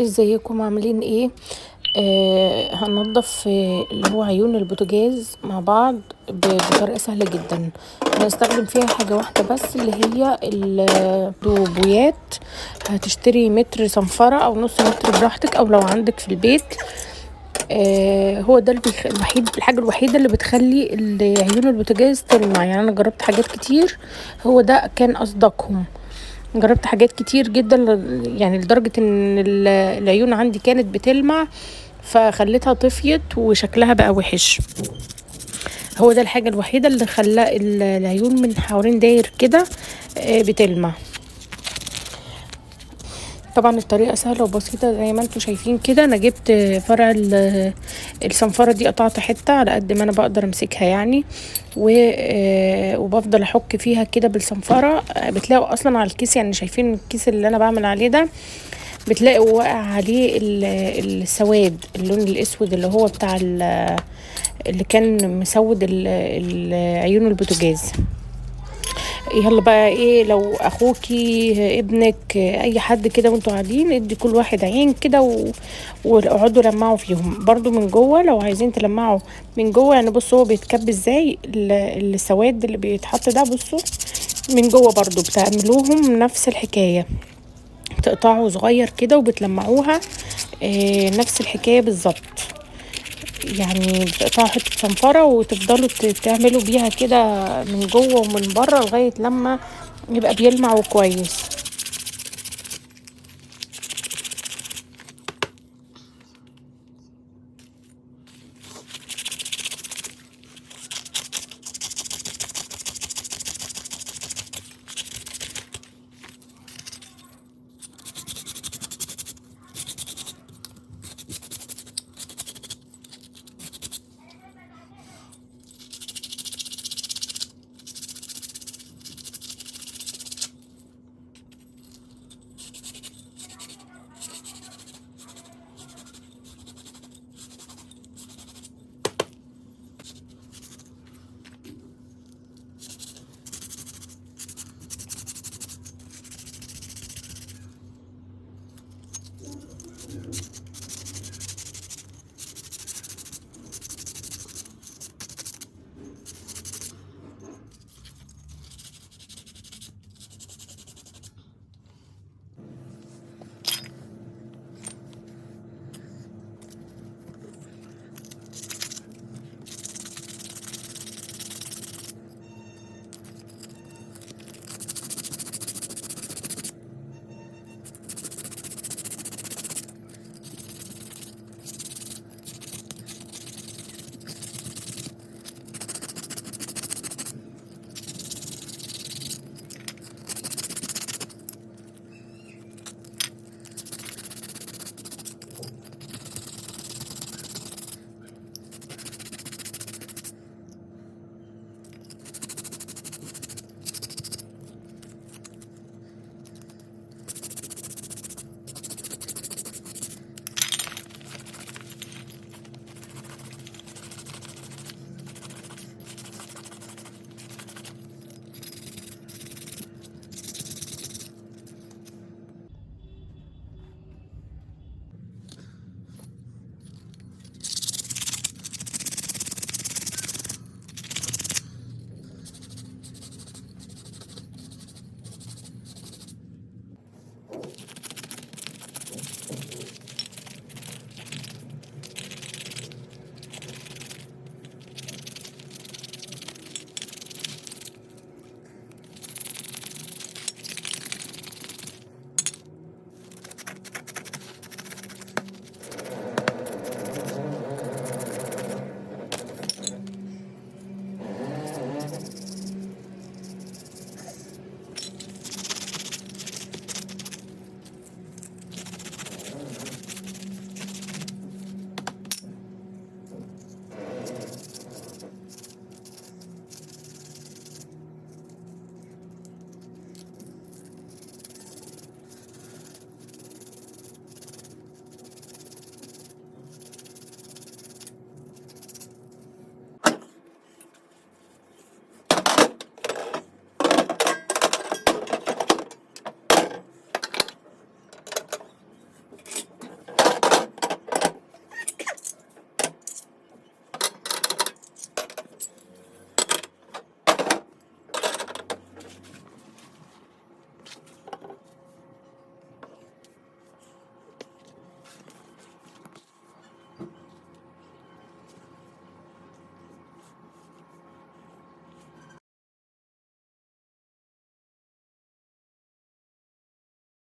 ازيكم عاملين ايه؟ هننضف اللي هو عيون البوتاجاز مع بعض بطريقة سهلة جدا. هنستخدم فيها حاجة واحدة بس اللي هي البويات. هتشتري متر صنفرة او نص متر براحتك، او لو عندك في البيت. هو ده الحاجة الوحيدة اللي بتخلي عيون البوتاجاز تلمع. يعني انا جربت حاجات كتير، هو ده كان اصدقهم. جربت حاجات كتير جدا يعني لدرجة ان العيون عندي كانت بتلمع، فخليتها طفيت وشكلها بقى وحش. هو ده الحاجة الوحيدة اللي خلى العيون من حوالين داير كده بتلمع. طبعا الطريقة سهلة وبسيطة زي ما انتوا شايفين كده. انا جبت فرع الصنفرة دي، قطعت حتة على قد ما انا بقدر امسكها يعني، وبفضل احك فيها كده بالصنفرة. بتلاقوا اصلا على الكيس، يعني شايفين الكيس اللي انا بعمل عليه ده، بتلاقوا واقع عليه السواد، اللون الاسود اللي هو بتاع اللي كان مسود عيون البوتاجاز. يلا بقى ايه، لو اخوكي ابنك اي حد كده وانتوا قاعدين، ادي كل واحد عين كده واقعدوا لمعوا فيهم برضو من جوه. لو عايزين تلمعوا من جوه يعني، بصوا هو بيتكب ازاي السواد اللي بيتحط ده. بصوا من جوه برضو بتعملوهم نفس الحكايه، بتقطعوا صغير كده وبتلمعوها نفس الحكايه بالظبط. يعني بتقطعوا حته صنفره وتفضلوا تعملوا بيها كده من جوه ومن بره لغايه لما يبقى بيلمع كويس.